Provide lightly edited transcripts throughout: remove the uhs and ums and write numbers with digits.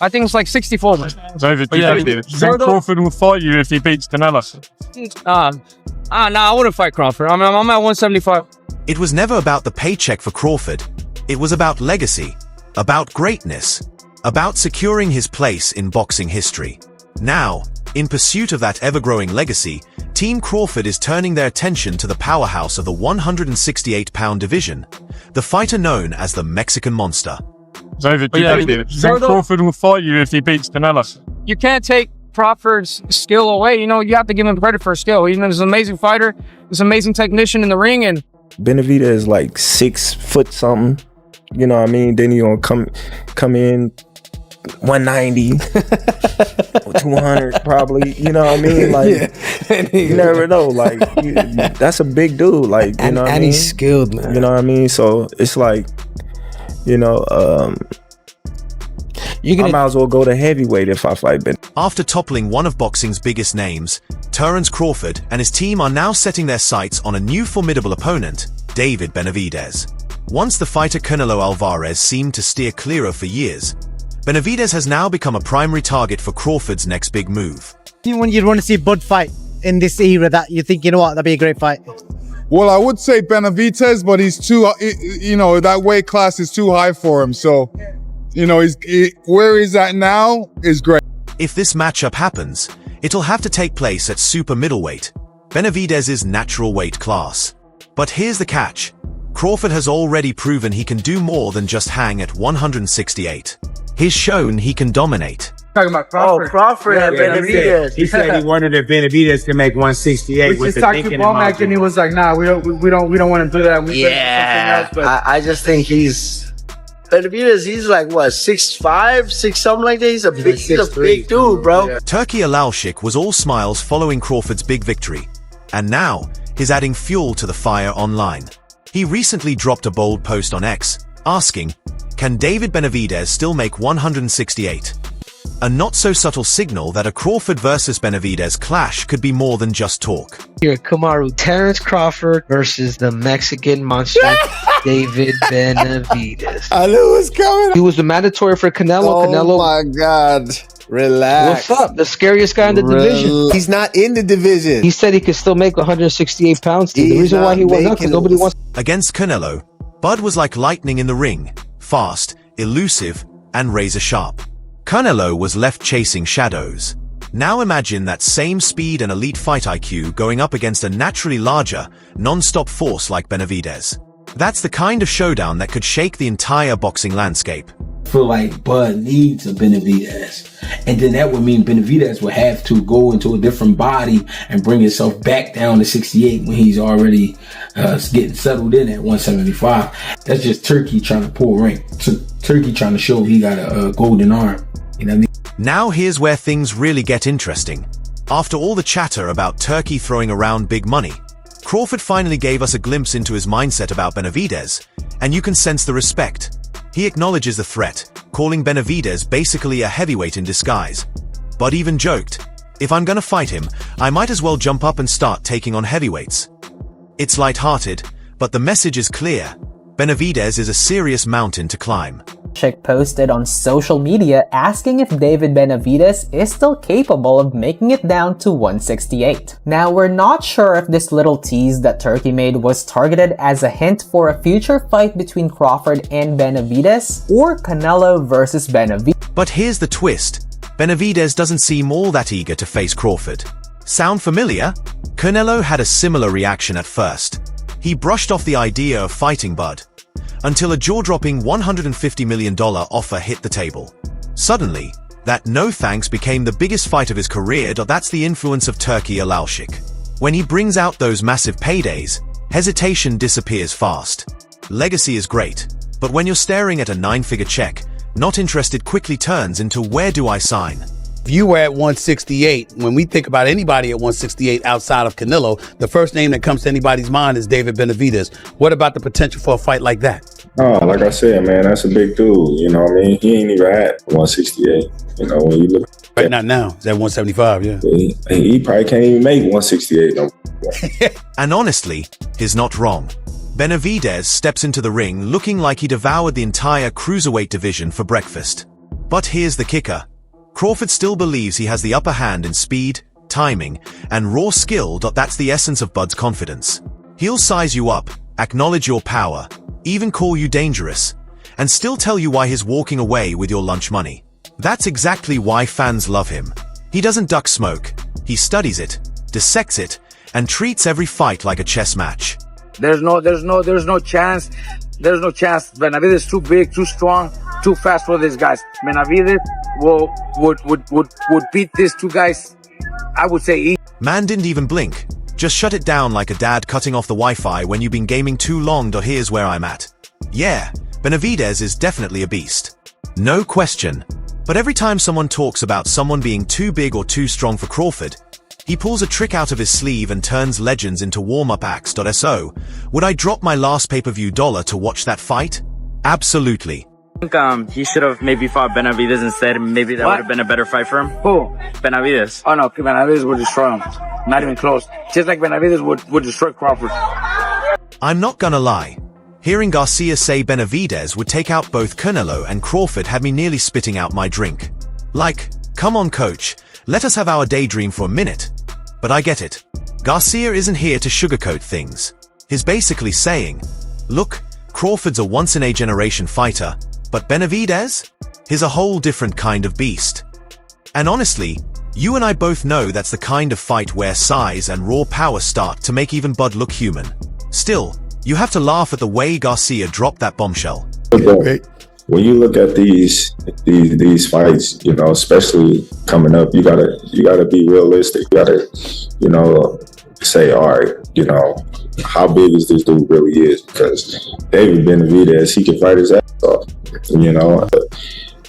I think it's like 64. David, do Crawford will fight you if he beats Canelo? I wouldn't fight Crawford. I'm at 175. It was never about the paycheck for Crawford. It was about legacy, about greatness, about securing his place in boxing history. Now, in pursuit of that ever-growing legacy, Team Crawford is turning their attention to the powerhouse of the 168-pound division, the fighter known as the Mexican Monster. David, Crawford will fight you if he beats Canelo? You can't take Crawford's skill away. You know, you have to give him credit for his skill. He's an amazing fighter. He's an amazing technician in the ring. And Benavidez is like 6 foot something. You know what I mean? Then you gonna come in 190, 200 probably. You know what I mean? Like you never know. Like that's a big dude. Like you know what I mean? And he's skilled, man. You know what I mean? So it's like, you know, I might as well go to heavyweight if I fight Ben. After toppling one of boxing's biggest names, Terence Crawford and his team are now setting their sights on a new formidable opponent, David Benavidez. Once the fighter Canelo Alvarez seemed to steer clear of for years, Benavidez has now become a primary target for Crawford's next big move. When you'd want to see Bud fight in this era, that you think, you know what, that'd be a great fight. Well, I would say Benavidez, but he's too, you know, that weight class is too high for him. So, you know, where he's at now is great. If this matchup happens, it'll have to take place at super middleweight, Benavidez's natural weight class. But here's the catch. Crawford has already proven he can do more than just hang at 168. He's shown he can dominate. talking about Crawford. Oh, Crawford and Benavidez. He said he wanted if Benavidez to make 168. We just talked to Womack and he was like, "Nah, we don't want to do that." I just think Benavidez, he's like what, 6'5", 6 something like that. He's a big dude, bro. Yeah. Turkey Alaushik was all smiles following Crawford's big victory, and now he's adding fuel to the fire online. He recently dropped a bold post on X, asking, "Can David Benavidez still make 168? A not-so-subtle signal that a Crawford versus Benavidez clash could be more than just talk. Here, Kamaru, Terence Crawford versus the Mexican monster, David Benavidez. I knew it was coming. He was the mandatory for Canelo. Oh Canelo. My God. Relax. What's up? The scariest guy in the division. He's not in the division. He said he could still make 168 pounds. The reason why he wasn't, because nobody wants. Against Canelo, Bud was like lightning in the ring, fast, elusive, and razor-sharp. Canelo was left chasing shadows. Now imagine that same speed and elite fight IQ going up against a naturally larger, non-stop force like Benavidez. That's the kind of showdown that could shake the entire boxing landscape. I feel like Bud needs a Benavidez. And then that would mean Benavidez would have to go into a different body and bring himself back down to 68 when he's already getting settled in at 175. That's just Turkey trying to pull rank. Turkey trying to show he got a golden arm. You know what I mean? Now here's where things really get interesting. After all the chatter about Turkey throwing around big money, Crawford finally gave us a glimpse into his mindset about Benavidez, and you can sense the respect. He acknowledges the threat, calling Benavidez basically a heavyweight in disguise. Bud even joked, "If I'm gonna fight him, I might as well jump up and start taking on heavyweights." It's lighthearted, but the message is clear. Benavidez is a serious mountain to climb. Chick posted on social media asking if David Benavidez is still capable of making it down to 168. Now, we're not sure if this little tease that Turkey made was targeted as a hint for a future fight between Crawford and Benavidez, or Canelo versus Benavidez. But here's the twist. Benavidez doesn't seem all that eager to face Crawford. Sound familiar? Canelo had a similar reaction at first. He brushed off the idea of fighting Bud, until a jaw-dropping $150 million offer hit the table. Suddenly, that no thanks became the biggest fight of his career. That's the influence of Turkey Alaushik. When he brings out those massive paydays, hesitation disappears fast. Legacy is great, but when you're staring at a 9-figure check, not interested quickly turns into where do I sign? If you were at 168, when we think about anybody at 168 outside of Canelo, the first name that comes to anybody's mind is David Benavidez. What about the potential for a fight like that? Oh, like I said, man, that's a big dude. You know what I mean? He ain't even at 168. You know, when you look right now, it's at 175, yeah. He probably can't even make 168 no more. And honestly, he's not wrong. Benavidez steps into the ring looking like he devoured the entire cruiserweight division for breakfast. But here's the kicker. Crawford still believes he has the upper hand in speed, timing, and raw skill. That's the essence of Bud's confidence. He'll size you up, acknowledge your power, even call you dangerous, and still tell you why he's walking away with your lunch money. That's exactly why fans love him. He doesn't duck smoke. He studies it, dissects it, and treats every fight like a chess match. There's no chance. There's no chance. Benavidez is too big, too strong, too fast for these guys. Benavidez would beat these two guys, I would say, easy. Man didn't even blink. Just shut it down like a dad cutting off the Wi-Fi when you've been gaming too long. Here's where I'm at. Yeah, Benavidez is definitely a beast. No question. But every time someone talks about someone being too big or too strong for Crawford, he pulls a trick out of his sleeve and turns legends into warm-up acts. So, would I drop my last pay-per-view dollar to watch that fight? Absolutely. I think he should have maybe fought Benavidez instead. Maybe that would have been a better fight for him. Who? Benavidez. Oh no, Benavidez would destroy him. Not even close. Just like Benavidez would destroy Crawford. I'm not gonna lie. Hearing Garcia say Benavidez would take out both Canelo and Crawford had me nearly spitting out my drink. Like, come on coach, let us have our daydream for a minute. But I get it. Garcia isn't here to sugarcoat things. He's basically saying, look, Crawford's a once-in-a-generation fighter, but Benavidez? He's a whole different kind of beast. And honestly, you and I both know that's the kind of fight where size and raw power start to make even Bud look human. Still, you have to laugh at the way Garcia dropped that bombshell. When you look at these fights, you know, especially coming up, you gotta be realistic. You gotta, say, all right, how big is this dude really is? Because David Benavidez, he can fight his ass off.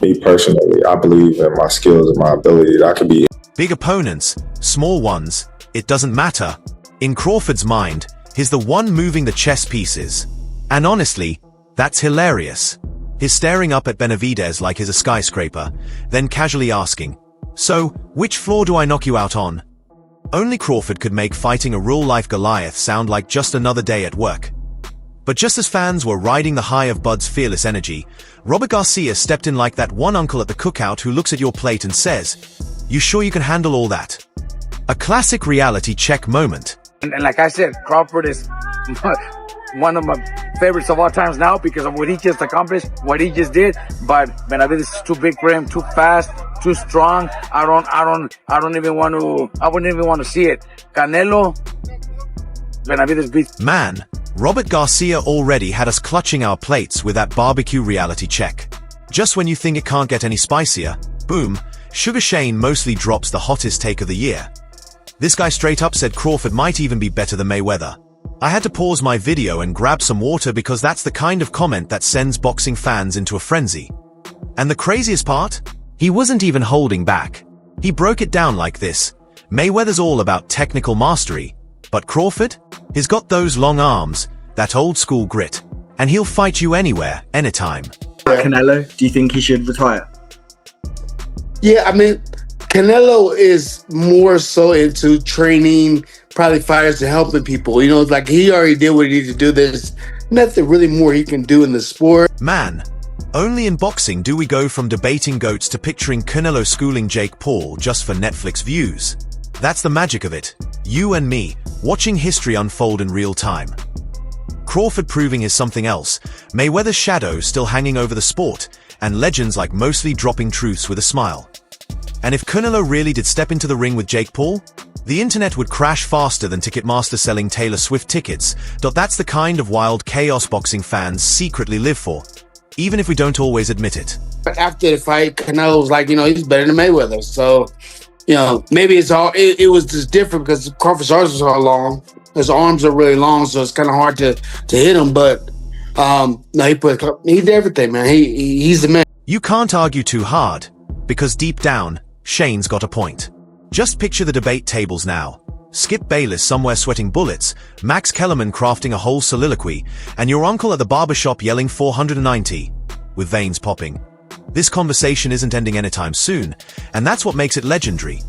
Me personally, I believe in my skills and my ability that I can be. Big opponents, small ones, it doesn't matter. In Crawford's mind, he's the one moving the chess pieces. And honestly, that's hilarious. He's staring up at Benavidez like he's a skyscraper, then casually asking, so, which floor do I knock you out on? Only Crawford could make fighting a real-life Goliath sound like just another day at work. But just as fans were riding the high of Bud's fearless energy, Robert Garcia stepped in like that one uncle at the cookout who looks at your plate and says, you sure you can handle all that? A classic reality check moment. And like I said, Crawford is one of my favorites of all times now because of what he just accomplished, what he just did. But Benavidez is too big for him, too fast, too strong. I wouldn't even want to see it. Canelo, Benavidez beats. Man, Robert Garcia already had us clutching our plates with that barbecue reality check. Just when you think it can't get any spicier, boom, Sugar Shane mostly drops the hottest take of the year. This guy straight up said Crawford might even be better than Mayweather. I had to pause my video and grab some water because that's the kind of comment that sends boxing fans into a frenzy. And the craziest part? He wasn't even holding back. He broke it down like this. Mayweather's all about technical mastery, but Crawford? He's got those long arms, that old school grit, and he'll fight you anywhere, anytime. Canelo, do you think he should retire? Yeah, I mean, Canelo is more so into training, probably fighters and helping people. Like he already did what he needed to do. There's nothing really more he can do in the sport. Man, only in boxing do we go from debating GOATs to picturing Canelo schooling Jake Paul just for Netflix views. That's the magic of it. You and me, watching history unfold in real time. Crawford proving is something else, Mayweather's shadow still hanging over the sport, and legends like mostly dropping truths with a smile. And if Canelo really did step into the ring with Jake Paul, the internet would crash faster than Ticketmaster selling Taylor Swift tickets. That's the kind of wild chaos boxing fans secretly live for, even if we don't always admit it. But after the fight, Canelo was like, he's better than Mayweather. So, maybe it was just different because Crawford's arms are long. His arms are really long, so it's kind of hard to hit him. But no, he did everything, man. He's the man. You can't argue too hard, because deep down, Shane's got a point. Just picture the debate tables now. Skip Bayless somewhere sweating bullets, Max Kellerman crafting a whole soliloquy, and your uncle at the barbershop yelling 490, with veins popping. This conversation isn't ending anytime soon, and that's what makes it legendary.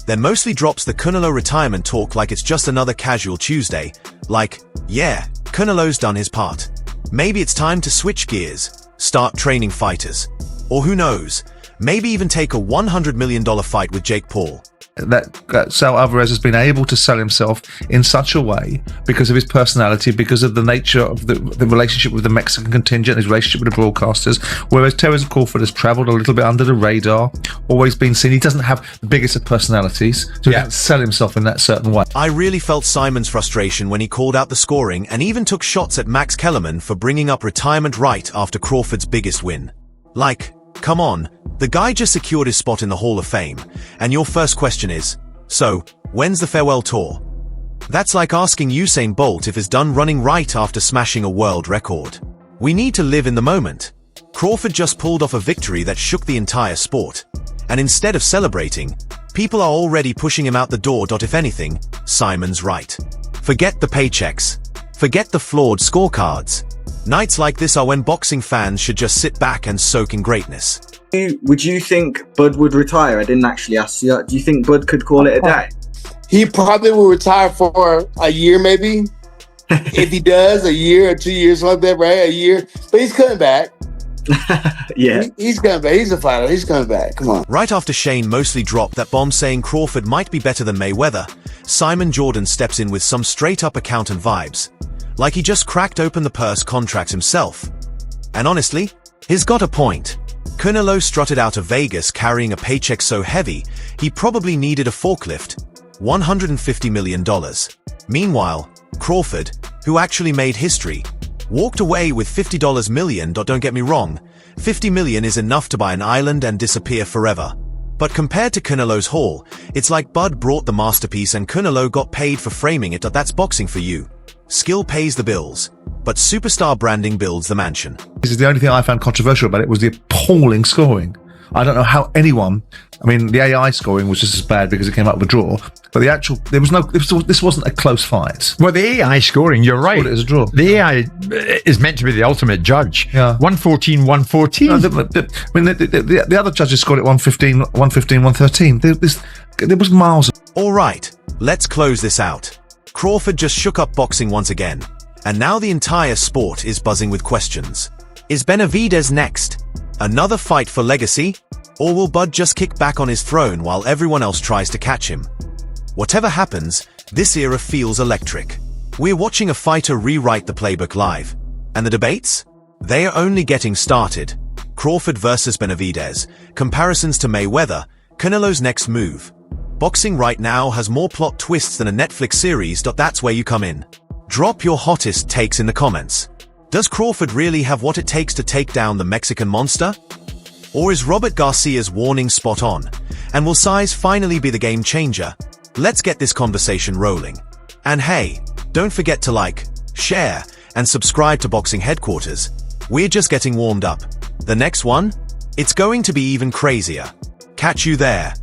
Then mostly drops the Canelo retirement talk like it's just another casual Tuesday, like, yeah, Canelo's done his part. Maybe it's time to switch gears, start training fighters. Or who knows, Maybe even take a $100 million fight with Jake Paul. That Sal Alvarez has been able to sell himself in such a way because of his personality, because of the nature of the relationship with the Mexican contingent, his relationship with the broadcasters, whereas Terence Crawford has travelled a little bit under the radar, always been seen. He doesn't have the biggest of personalities, so he doesn't sell himself in that certain way. I really felt Simon's frustration when he called out the scoring and even took shots at Max Kellerman for bringing up retirement right after Crawford's biggest win. Like, come on, the guy just secured his spot in the Hall of Fame, and your first question is, so, when's the farewell tour? That's like asking Usain Bolt if he's done running right after smashing a world record. We need to live in the moment. Crawford just pulled off a victory that shook the entire sport, and instead of celebrating, people are already pushing him out the door. If anything, Simon's right. Forget the paychecks. Forget the flawed scorecards. Nights like this are when boxing fans should just sit back and soak in greatness. Would you think Bud would retire? I didn't actually ask you that. Do you think Bud could call it a day? He probably will retire for a year, maybe. If he does, a year or 2 years like that, right? A year. But he's coming back. Yeah. He's coming back. He's a fighter. He's coming back. Come on. Right after Shane mostly dropped that bomb saying Crawford might be better than Mayweather, Simon Jordan steps in with some straight-up accountant vibes. Like he just cracked open the purse contracts himself. And honestly, he's got a point. Canelo strutted out of Vegas carrying a paycheck so heavy, he probably needed a forklift. $150 million. Meanwhile, Crawford, who actually made history, walked away with $50 million. Don't get me wrong, $50 million is enough to buy an island and disappear forever. But compared to Canelo's haul, it's like Bud brought the masterpiece and Canelo got paid for framing it. That's boxing for you. Skill pays the bills, but superstar branding builds the mansion. This is the only thing I found controversial about it was the appalling scoring. I don't know how anyone, I mean, the AI scoring was just as bad because it came out with a draw, but the actual, this wasn't a close fight. Well, the AI scoring, you're right. It was a draw. The AI is meant to be the ultimate judge. Yeah. 114, 114. No, the other judges scored it 115, 115, 113. There was miles. All right, let's close this out. Crawford just shook up boxing once again, and now the entire sport is buzzing with questions. Is Benavidez next? Another fight for legacy? Or will Bud just kick back on his throne while everyone else tries to catch him? Whatever happens, this era feels electric. We're watching a fighter rewrite the playbook live. And the debates? They are only getting started. Crawford versus Benavidez, comparisons to Mayweather, Canelo's next move. Boxing right now has more plot twists than a Netflix series. That's where you come in. Drop your hottest takes in the comments. Does Crawford really have what it takes to take down the Mexican monster? Or is Robert Garcia's warning spot on? And will size finally be the game changer? Let's get this conversation rolling. And hey, don't forget to like, share, and subscribe to Boxing Headquarters. We're just getting warmed up. The next one? It's going to be even crazier. Catch you there.